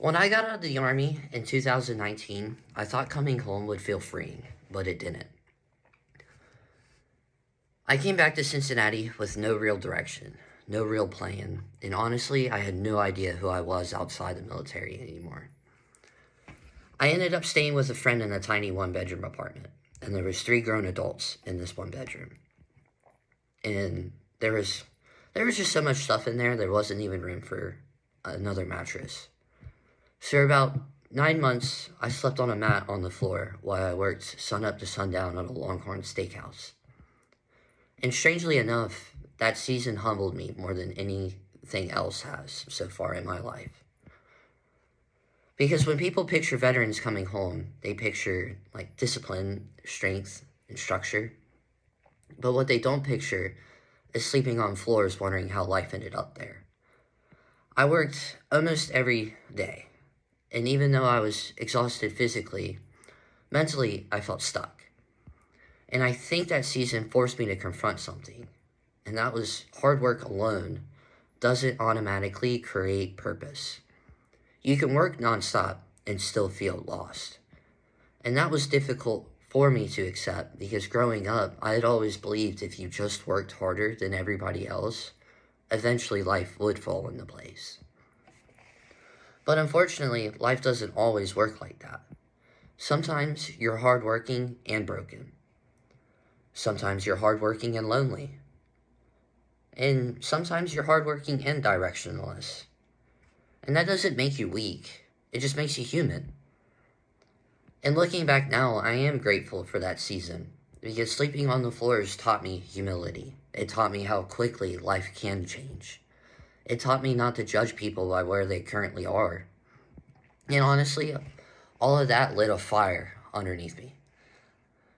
When I got out of the Army in 2019, I thought coming home would feel freeing, but it didn't. I came back to Cincinnati with no real direction, no real plan, and honestly, I had no idea who I was outside the military anymore. I ended up staying with a friend in a tiny one-bedroom apartment, and there was three grown adults in this one bedroom. And there was just so much stuff in there, there wasn't even room for another mattress. For about 9 months, I slept on a mat on the floor while I worked sun up to sundown at a Longhorn steakhouse. And strangely enough, that season humbled me more than anything else has so far in my life. Because when people picture veterans coming home, they picture like discipline, strength, and structure. But what they don't picture is sleeping on floors wondering how life ended up there. I worked almost every day. And even though I was exhausted physically, mentally I felt stuck. And I think that season forced me to confront something. And that was hard work alone doesn't automatically create purpose. You can work nonstop and still feel lost. And that was difficult for me to accept because growing up, I had always believed if you just worked harder than everybody else, eventually life would fall into place. But unfortunately, life doesn't always work like that. Sometimes you're hardworking and broken. Sometimes you're hardworking and lonely. And sometimes you're hardworking and directionless. And that doesn't make you weak. It just makes you human. And looking back now, I am grateful for that season. Because sleeping on the floors taught me humility. It taught me how quickly life can change. It taught me not to judge people by where they currently are. And honestly, all of that lit a fire underneath me.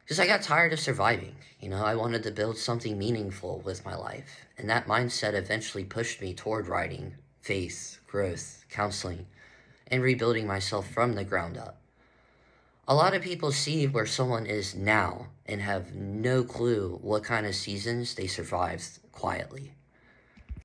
Because I got tired of surviving. I wanted to build something meaningful with my life. And that mindset eventually pushed me toward writing, faith, growth, counseling, and rebuilding myself from the ground up. A lot of people see where someone is now and have no clue what kind of seasons they survived quietly.